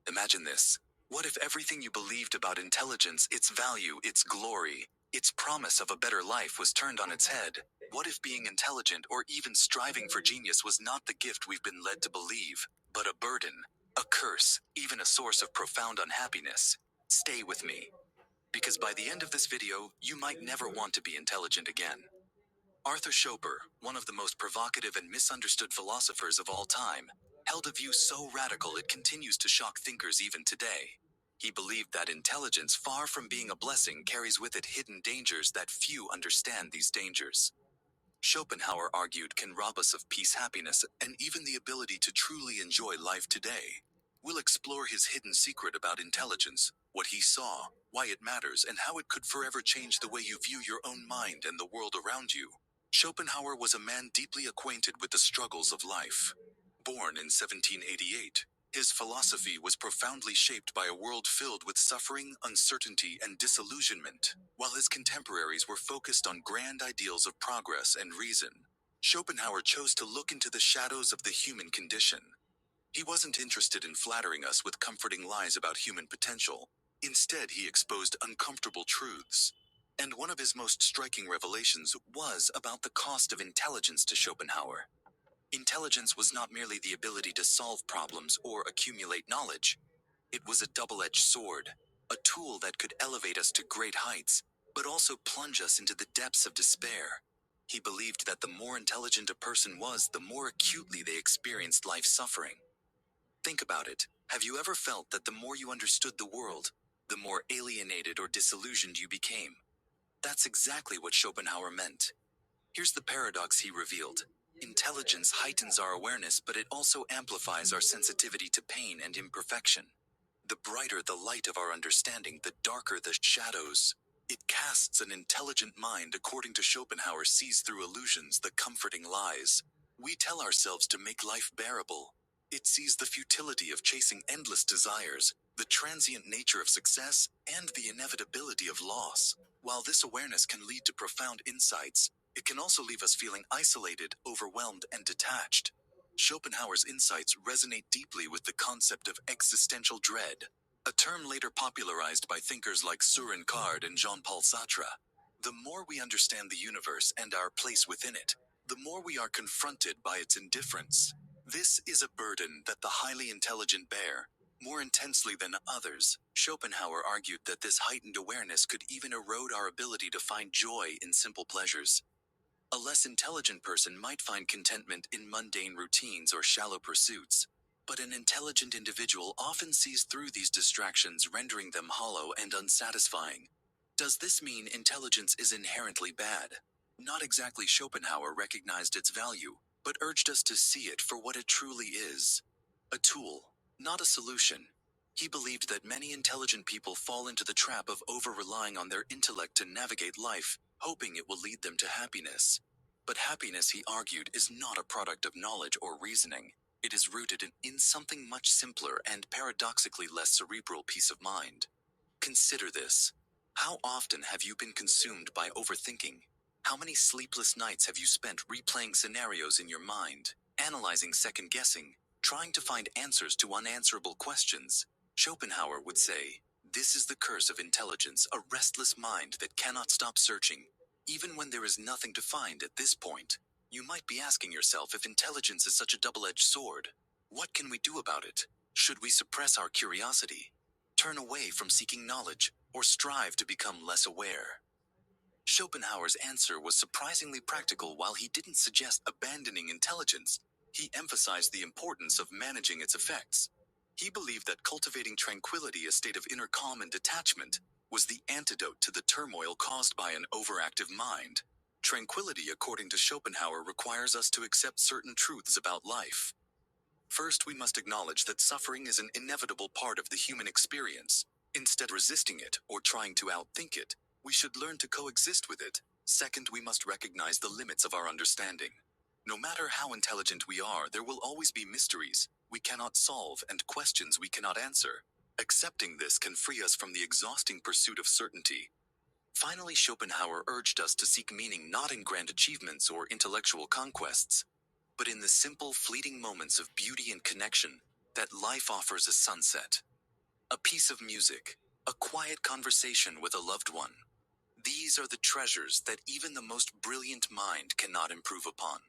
Imagine this. What if everything you believed about intelligence, its value, its glory, its promise of a better life was turned on its head? What if being intelligent or even striving for genius was not the gift we've been led to believe, but a burden, a curse, even a source of profound unhappiness? Stay with me, because by the end of this video, you might never want to be intelligent again. Arthur Schopenhauer, one of the most provocative and misunderstood philosophers of all time, held a view so radical it continues to shock thinkers even today. He believed that intelligence, far from being a blessing, carries with it hidden dangers that few understand. These dangers, Schopenhauer argued, can rob us of peace, happiness, and even the ability to truly enjoy life today. We'll explore his hidden secret about intelligence, what he saw, why it matters, and how it could forever change the way you view your own mind and the world around you. Schopenhauer was a man deeply acquainted with the struggles of life. Born in 1788, his philosophy was profoundly shaped by a world filled with suffering, uncertainty, and disillusionment. While his contemporaries were focused on grand ideals of progress and reason, Schopenhauer chose to look into the shadows of the human condition. He wasn't interested in flattering us with comforting lies about human potential. Instead, he exposed uncomfortable truths. And one of his most striking revelations was about the cost of intelligence to Schopenhauer. Intelligence was not merely the ability to solve problems or accumulate knowledge. It was a double-edged sword, a tool that could elevate us to great heights, but also plunge us into the depths of despair. He believed that the more intelligent a person was, the more acutely they experienced life's suffering. Think about it. Have you ever felt that the more you understood the world, the more alienated or disillusioned you became? That's exactly what Schopenhauer meant. Here's the paradox he revealed. Intelligence heightens our awareness, but it also amplifies our sensitivity to pain and imperfection. The brighter the light of our understanding, the darker the shadows. It casts an intelligent mind, according to Schopenhauer, sees through illusions the comforting lies we tell ourselves to make life bearable. It sees the futility of chasing endless desires, the transient nature of success, and the inevitability of loss. While this awareness can lead to profound insights, it can also leave us feeling isolated, overwhelmed, and detached. Schopenhauer's insights resonate deeply with the concept of existential dread, a term later popularized by thinkers like Søren Kierkegaard and Jean-Paul Sartre. The more we understand the universe and our place within it, the more we are confronted by its indifference. This is a burden that the highly intelligent bear more intensely than others. Schopenhauer argued that this heightened awareness could even erode our ability to find joy in simple pleasures. A less intelligent person might find contentment in mundane routines or shallow pursuits, but an intelligent individual often sees through these distractions, rendering them hollow and unsatisfying. Does this mean intelligence is inherently bad? Not exactly. Schopenhauer recognized its value, but urged us to see it for what it truly is: a tool, not a solution. He believed that many intelligent people fall into the trap of over-relying on their intellect to navigate life, hoping it will lead them to happiness. But happiness, he argued, is not a product of knowledge or reasoning. It is rooted in something much simpler and paradoxically less cerebral: peace of mind. Consider this. How often have you been consumed by overthinking? How many sleepless nights have you spent replaying scenarios in your mind, analyzing, second-guessing, trying to find answers to unanswerable questions? Schopenhauer would say, this is the curse of intelligence, a restless mind that cannot stop searching, even when there is nothing to find. At this point, you might be asking yourself, if intelligence is such a double-edged sword, what can we do about it? Should we suppress our curiosity, turn away from seeking knowledge, or strive to become less aware? Schopenhauer's answer was surprisingly practical. While he didn't suggest abandoning intelligence, he emphasized the importance of managing its effects. He believed that cultivating tranquility, a state of inner calm and detachment, was the antidote to the turmoil caused by an overactive mind. Tranquility, according to Schopenhauer, requires us to accept certain truths about life. First, we must acknowledge that suffering is an inevitable part of the human experience. Instead of resisting it or trying to outthink it, we should learn to coexist with it. Second, we must recognize the limits of our understanding. No matter how intelligent we are, there will always be mysteries we cannot solve and questions we cannot answer. Accepting this can free us from the exhausting pursuit of certainty. Finally, Schopenhauer urged us to seek meaning not in grand achievements or intellectual conquests, but in the simple, fleeting moments of beauty and connection that life offers: a sunset, a piece of music, a quiet conversation with a loved one. These are the treasures that even the most brilliant mind cannot improve upon.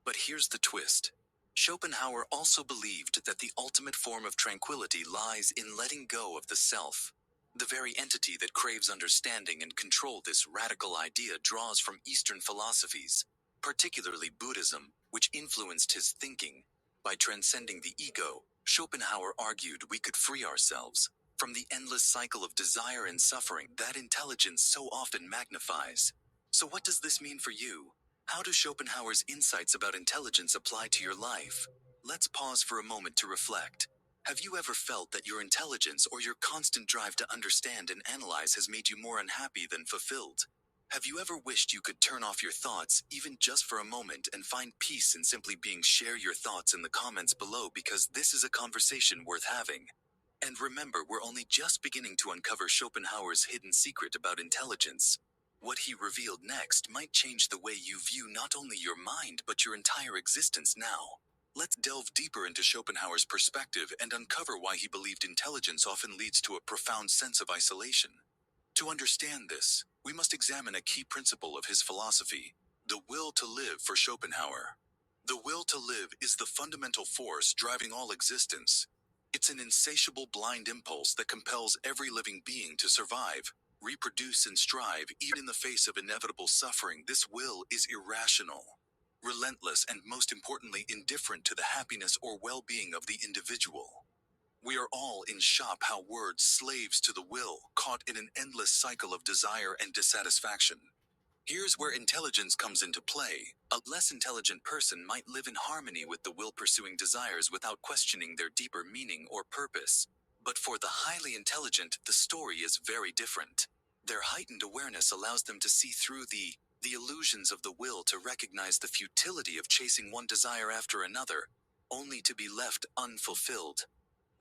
But here's the twist. Schopenhauer also believed that the ultimate form of tranquility lies in letting go of the self. The very entity that craves understanding and control. This radical idea draws from Eastern philosophies, particularly Buddhism, which influenced his thinking. By transcending the ego, Schopenhauer argued we could free ourselves from the endless cycle of desire and suffering that intelligence so often magnifies. So what does this mean for you? How do Schopenhauer's insights about intelligence apply to your life? Let's pause for a moment to reflect. Have you ever felt that your intelligence or your constant drive to understand and analyze has made you more unhappy than fulfilled? Have you ever wished you could turn off your thoughts, even just for a moment, and find peace in simply being? Share your thoughts in the comments below, because this is a conversation worth having. And remember, we're only just beginning to uncover Schopenhauer's hidden secret about intelligence. What he revealed next might change the way you view not only your mind but your entire existence now. Let's delve deeper into Schopenhauer's perspective and uncover why he believed intelligence often leads to a profound sense of isolation. To understand this, we must examine a key principle of his philosophy: the will to live. For Schopenhauer, the will to live is the fundamental force driving all existence. It's an insatiable blind impulse that compels every living being to survive, reproduce, and strive even in the face of inevitable suffering. This will is irrational, relentless, and most importantly, indifferent to the happiness or well-being of the individual. We are all in shock how words, slaves to the will, caught in an endless cycle of desire and dissatisfaction. Here's where intelligence comes into play. A less intelligent person might live in harmony with the will, pursuing desires without questioning their deeper meaning or purpose. But for the highly intelligent, the story is very different. Their heightened awareness allows them to see through the illusions of the will, to recognize the futility of chasing one desire after another, only to be left unfulfilled.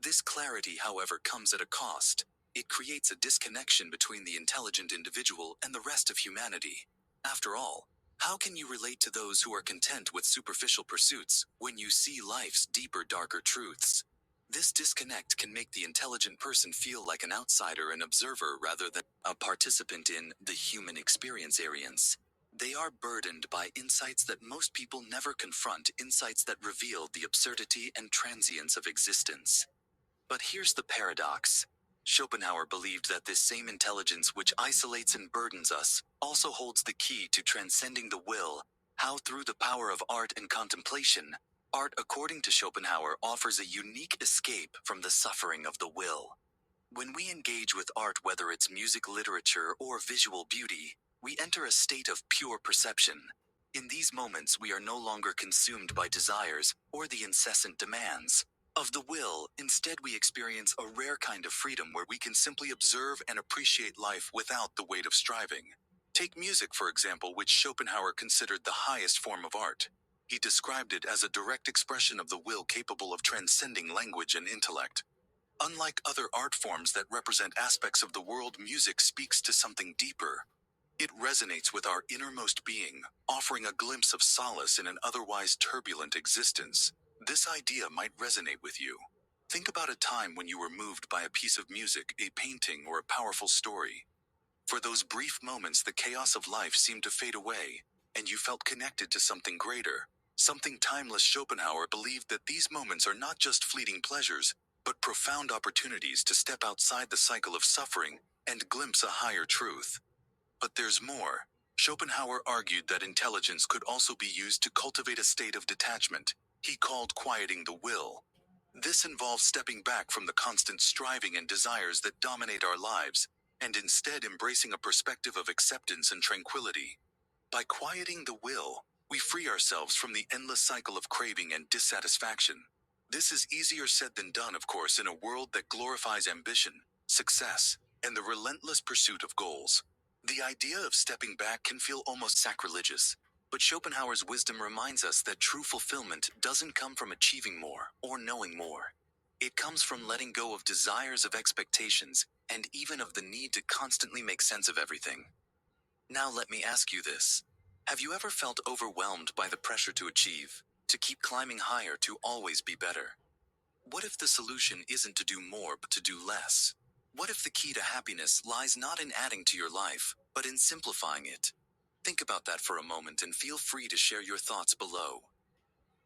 This clarity, however, comes at a cost. It creates a disconnection between the intelligent individual and the rest of humanity. After all, how can you relate to those who are content with superficial pursuits when you see life's deeper, darker truths? This disconnect can make the intelligent person feel like an outsider, an observer, rather than a participant in the human experience. They are burdened by insights that most people never confront, insights that reveal the absurdity and transience of existence. But here's the paradox. Schopenhauer believed that this same intelligence which isolates and burdens us also holds the key to transcending the will. How? Through the power of art and contemplation. Art, according to Schopenhauer, offers a unique escape from the suffering of the will. When we engage with art, whether it's music, literature, or visual beauty, we enter a state of pure perception. In these moments, we are no longer consumed by desires or the incessant demands of the will. Instead, we experience a rare kind of freedom where we can simply observe and appreciate life without the weight of striving. Take music, for example, which Schopenhauer considered the highest form of art. He described it as a direct expression of the will, capable of transcending language and intellect. Unlike other art forms that represent aspects of the world, music speaks to something deeper. It resonates with our innermost being, offering a glimpse of solace in an otherwise turbulent existence. This idea might resonate with you. Think about a time when you were moved by a piece of music, a painting, or a powerful story. For those brief moments, the chaos of life seemed to fade away, and you felt connected to something greater, something timeless. Schopenhauer believed that these moments are not just fleeting pleasures, but profound opportunities to step outside the cycle of suffering and glimpse a higher truth. But there's more. Schopenhauer argued that intelligence could also be used to cultivate a state of detachment he called quieting the will. This involves stepping back from the constant striving and desires that dominate our lives, and instead embracing a perspective of acceptance and tranquility. By quieting the will, we free ourselves from the endless cycle of craving and dissatisfaction. This is easier said than done, of course, in a world that glorifies ambition, success, and the relentless pursuit of goals. The idea of stepping back can feel almost sacrilegious, but Schopenhauer's wisdom reminds us that true fulfillment doesn't come from achieving more or knowing more. It comes from letting go of desires, of expectations, and even of the need to constantly make sense of everything. Now let me ask you this. Have you ever felt overwhelmed by the pressure to achieve, to keep climbing higher, to always be better? What if the solution isn't to do more but to do less? What if the key to happiness lies not in adding to your life, but in simplifying it? Think about that for a moment and feel free to share your thoughts below.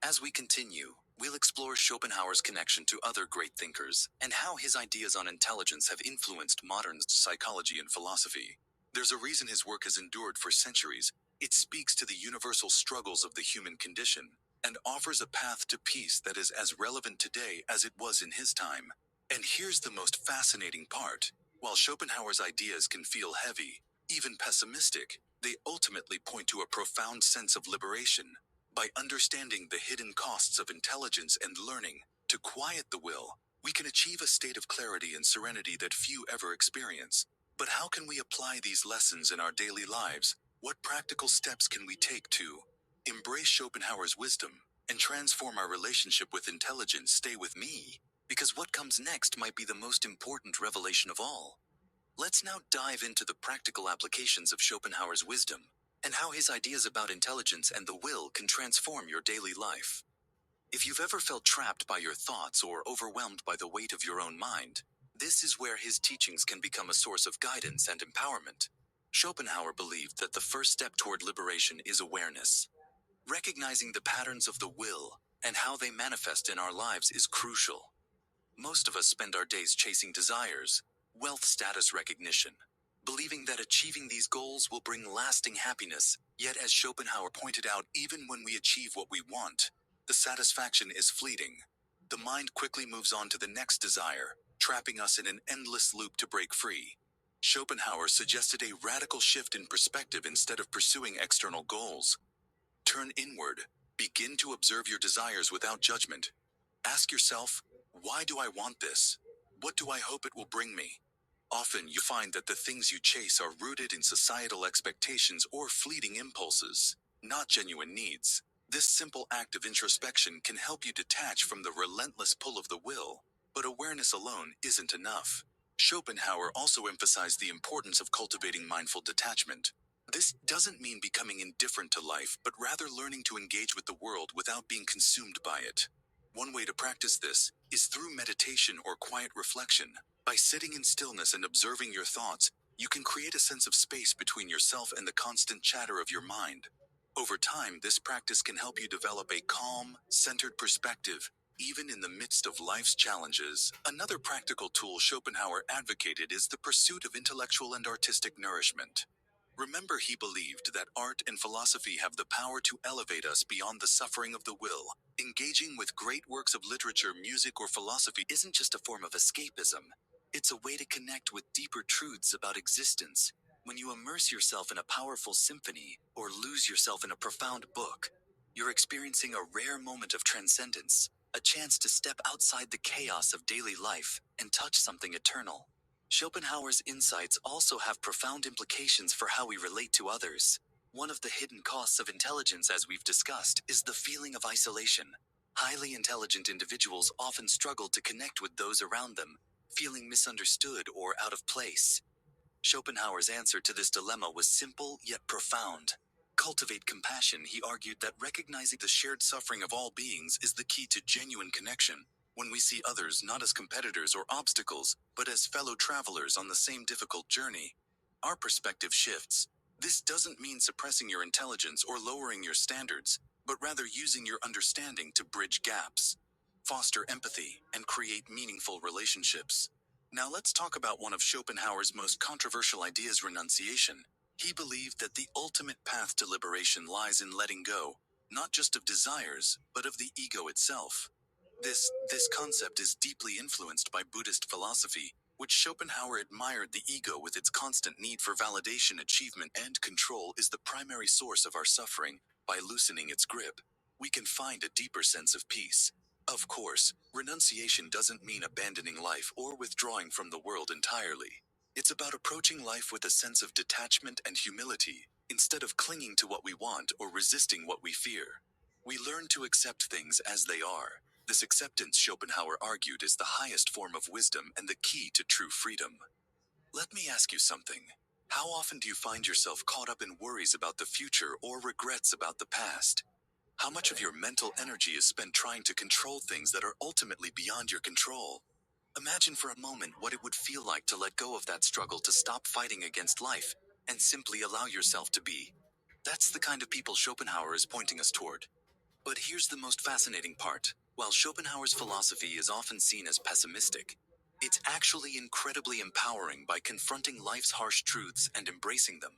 As we continue, we'll explore Schopenhauer's connection to other great thinkers and how his ideas on intelligence have influenced modern psychology and philosophy. There's a reason his work has endured for centuries. It speaks to the universal struggles of the human condition and offers a path to peace that is as relevant today as it was in his time. And here's the most fascinating part. While Schopenhauer's ideas can feel heavy, even pessimistic, they ultimately point to a profound sense of liberation. By understanding the hidden costs of intelligence and learning to quiet the will, we can achieve a state of clarity and serenity that few ever experience. But how can we apply these lessons in our daily lives? What practical steps can we take to embrace Schopenhauer's wisdom and transform our relationship with intelligence? Stay with me, because what comes next might be the most important revelation of all. Let's now dive into the practical applications of Schopenhauer's wisdom and how his ideas about intelligence and the will can transform your daily life. If you've ever felt trapped by your thoughts or overwhelmed by the weight of your own mind, this is where his teachings can become a source of guidance and empowerment. Schopenhauer believed that the first step toward liberation is awareness. Recognizing the patterns of the will and how they manifest in our lives is crucial. Most of us spend our days chasing desires, wealth, status, recognition, believing that achieving these goals will bring lasting happiness. Yet, as Schopenhauer pointed out, even when we achieve what we want, the satisfaction is fleeting. The mind quickly moves on to the next desire, trapping us in an endless loop to break free. Schopenhauer suggested a radical shift in perspective. Instead of pursuing external goals, turn inward. Begin to observe your desires without judgment. Ask yourself, why do I want this? What do I hope it will bring me? Often you find that the things you chase are rooted in societal expectations or fleeting impulses, not genuine needs. This simple act of introspection can help you detach from the relentless pull of the will, but awareness alone isn't enough. Schopenhauer also emphasized the importance of cultivating mindful detachment. This doesn't mean becoming indifferent to life, but rather learning to engage with the world without being consumed by it. One way to practice this is through meditation or quiet reflection. By sitting in stillness and observing your thoughts, you can create a sense of space between yourself and the constant chatter of your mind. Over time, this practice can help you develop a calm, centered perspective, even in the midst of life's challenges. Another practical tool Schopenhauer advocated is the pursuit of intellectual and artistic nourishment. Remember, he believed that art and philosophy have the power to elevate us beyond the suffering of the will. Engaging with great works of literature, music, or philosophy isn't just a form of escapism. It's a way to connect with deeper truths about existence. When you immerse yourself in a powerful symphony or lose yourself in a profound book, you're experiencing a rare moment of transcendence, a chance to step outside the chaos of daily life and touch something eternal. Schopenhauer's insights also have profound implications for how we relate to others. One of the hidden costs of intelligence, as we've discussed, is the feeling of isolation. Highly intelligent individuals often struggle to connect with those around them, feeling misunderstood or out of place. Schopenhauer's answer to this dilemma was simple yet profound. Cultivate compassion. He argued that recognizing the shared suffering of all beings is the key to genuine connection. When we see others not as competitors or obstacles, but as fellow travelers on the same difficult journey, our perspective shifts. This doesn't mean suppressing your intelligence or lowering your standards, but rather using your understanding to bridge gaps, foster empathy, and create meaningful relationships. Now let's talk about one of Schopenhauer's most controversial ideas, renunciation. He believed that the ultimate path to liberation lies in letting go, not just of desires, but of the ego itself. This concept is deeply influenced by Buddhist philosophy, which Schopenhauer admired. The ego, with its constant need for validation, achievement, and control, is the primary source of our suffering. By loosening its grip, we can find a deeper sense of peace. Of course, renunciation doesn't mean abandoning life or withdrawing from the world entirely. It's about approaching life with a sense of detachment and humility, instead of clinging to what we want or resisting what we fear. We learn to accept things as they are. This acceptance, Schopenhauer argued, is the highest form of wisdom and the key to true freedom. Let me ask you something. How often do you find yourself caught up in worries about the future or regrets about the past? How much of your mental energy is spent trying to control things that are ultimately beyond your control? Imagine for a moment what it would feel like to let go of that struggle, to stop fighting against life and simply allow yourself to be. That's the kind of people Schopenhauer is pointing us toward. But here's the most fascinating part. While Schopenhauer's philosophy is often seen as pessimistic, it's actually incredibly empowering. By confronting life's harsh truths and embracing them,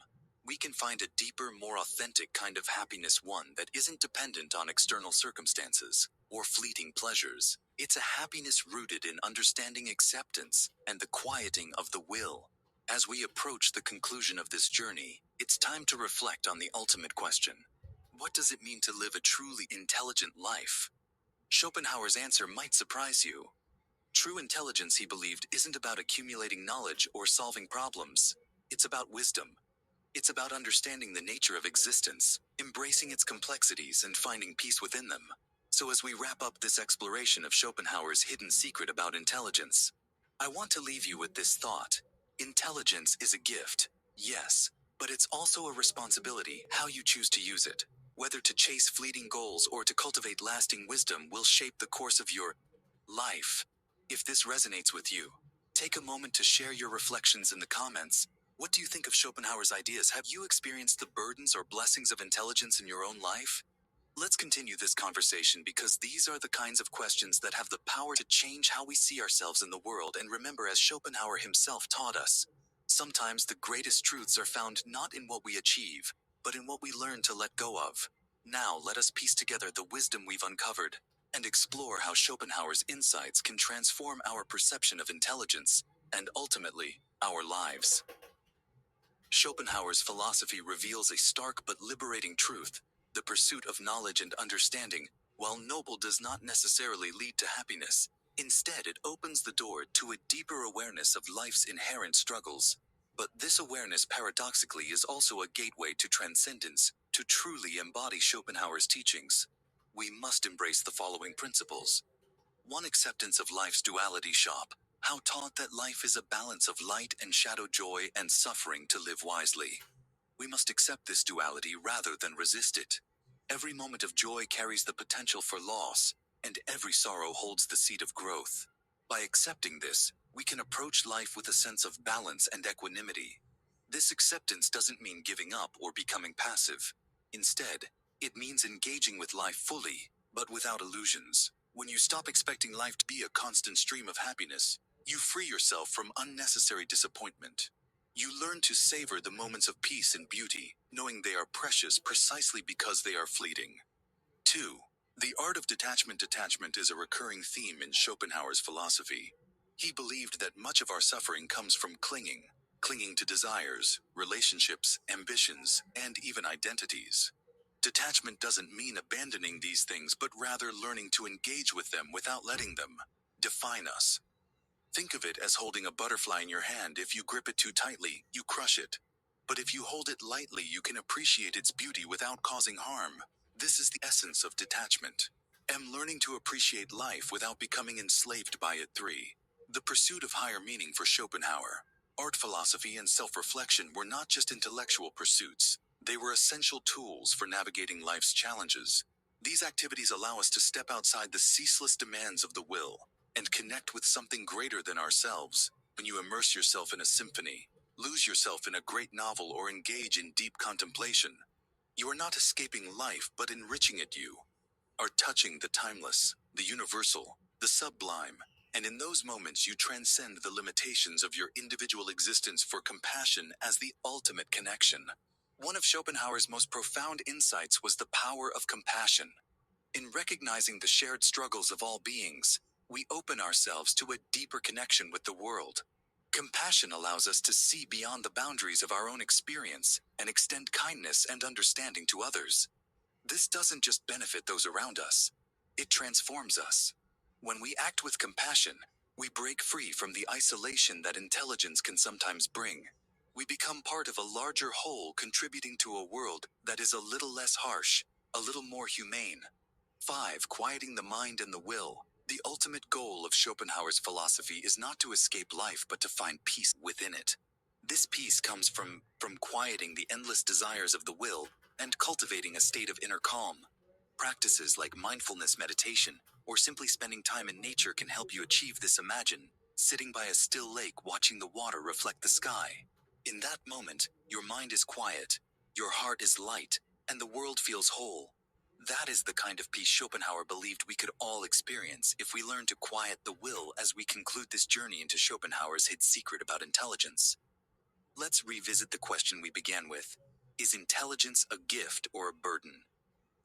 we can find a deeper, more authentic kind of happiness, one that isn't dependent on external circumstances or fleeting pleasures. It's a happiness rooted in understanding, acceptance, and the quieting of the will. As we approach the conclusion of this journey, it's time to reflect on the ultimate question: what does it mean to live a truly intelligent life? Schopenhauer's answer might surprise you. True intelligence, he believed, isn't about accumulating knowledge or solving problems. It's about wisdom. It's about understanding the nature of existence, embracing its complexities, and finding peace within them. So, as we wrap up this exploration of Schopenhauer's hidden secret about intelligence, I want to leave you with this thought. Intelligence is a gift, yes, but it's also a responsibility. How you choose to use it, whether to chase fleeting goals or to cultivate lasting wisdom, will shape the course of your life. If this resonates with you, take a moment to share your reflections in the comments. What do you think of Schopenhauer's ideas? Have you experienced the burdens or blessings of intelligence in your own life? Let's continue this conversation, because these are the kinds of questions that have the power to change how we see ourselves in the world. And remember, as Schopenhauer himself taught us, sometimes the greatest truths are found not in what we achieve, but in what we learn to let go of. Now, let us piece together the wisdom we've uncovered and explore how Schopenhauer's insights can transform our perception of intelligence and ultimately our lives. Schopenhauer's philosophy reveals a stark but liberating truth: the pursuit of knowledge and understanding, while noble, does not necessarily lead to happiness. Instead, it opens the door to a deeper awareness of life's inherent struggles. But this awareness, paradoxically, is also a gateway to transcendence. To truly embody Schopenhauer's teachings, we must embrace the following principles. 1. Acceptance of life's duality. How taught that life is a balance of light and shadow, joy and suffering. To live wisely, we must accept this duality rather than resist it. Every moment of joy carries the potential for loss, and every sorrow holds the seed of growth. By accepting this, we can approach life with a sense of balance and equanimity. This acceptance doesn't mean giving up or becoming passive. Instead, it means engaging with life fully, but without illusions. When you stop expecting life to be a constant stream of happiness, you free yourself from unnecessary disappointment. You learn to savor the moments of peace and beauty, knowing they are precious precisely because they are fleeting. 2. The art of detachment. Detachment is a recurring theme in Schopenhauer's philosophy. He believed that much of our suffering comes from clinging to desires, relationships, ambitions, and even identities. Detachment doesn't mean abandoning these things, but rather learning to engage with them without letting them define us. Think of it as holding a butterfly in your hand. If you grip it too tightly, you crush it. But if you hold it lightly, you can appreciate its beauty without causing harm. This is the essence of detachment. Learning to appreciate life without becoming enslaved by it. 3. The pursuit of higher meaning. For Schopenhauer, art, philosophy, and self-reflection were not just intellectual pursuits. They were essential tools for navigating life's challenges. These activities allow us to step outside the ceaseless demands of the will and connect with something greater than ourselves. When you immerse yourself in a symphony, lose yourself in a great novel, or engage in deep contemplation, you are not escaping life but enriching it. You are touching the timeless, the universal, the sublime, and in those moments you transcend the limitations of your individual existence for compassion as the ultimate connection. One of Schopenhauer's most profound insights was the power of compassion. In recognizing the shared struggles of all beings, we open ourselves to a deeper connection with the world. Compassion allows us to see beyond the boundaries of our own experience and extend kindness and understanding to others. This doesn't just benefit those around us, it transforms us. When we act with compassion, we break free from the isolation that intelligence can sometimes bring. We become part of a larger whole, contributing to a world that is a little less harsh, a little more humane. 5. Quieting the mind and the will. The ultimate goal of Schopenhauer's philosophy is not to escape life but to find peace within it. This peace comes from quieting the endless desires of the will and cultivating a state of inner calm. Practices like mindfulness meditation or simply spending time in nature can help you achieve this. Imagine sitting by a still lake watching the water reflect the sky. In that moment, your mind is quiet, your heart is light, and the world feels whole. That is the kind of peace Schopenhauer believed we could all experience if we learn to quiet the will. As we conclude this journey into Schopenhauer's hidden secret about intelligence, let's revisit the question we began with. Is intelligence a gift or a burden?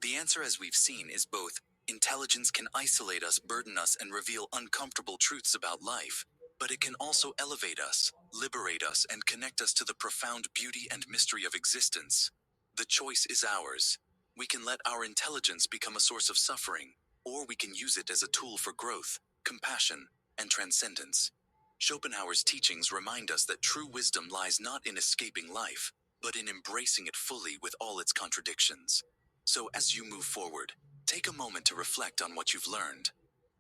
The answer, as we've seen, is both. Intelligence can isolate us, burden us, and reveal uncomfortable truths about life, but it can also elevate us, liberate us, and connect us to the profound beauty and mystery of existence. The choice is ours. We can let our intelligence become a source of suffering, or we can use it as a tool for growth, compassion, and transcendence. Schopenhauer's teachings remind us that true wisdom lies not in escaping life, but in embracing it fully with all its contradictions. So, as you move forward, take a moment to reflect on what you've learned.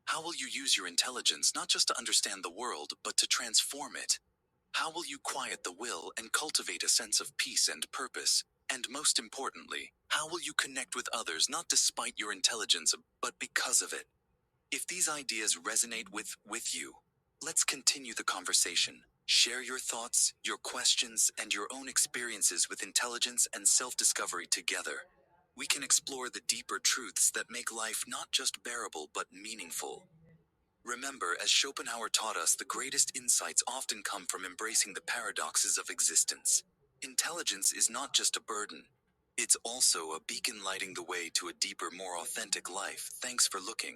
How will you use your intelligence not just to understand the world, but to transform it? How will you quiet the will and cultivate a sense of peace and purpose? And most importantly, how will you connect with others not despite your intelligence, but because of it? If these ideas resonate with you, let's continue the conversation. Share your thoughts, your questions, and your own experiences with intelligence and self-discovery together. We can explore the deeper truths that make life not just bearable but meaningful. Remember, as Schopenhauer taught us, the greatest insights often come from embracing the paradoxes of existence. Intelligence is not just a burden. It's also a beacon lighting the way to a deeper, more authentic life. Thanks for looking.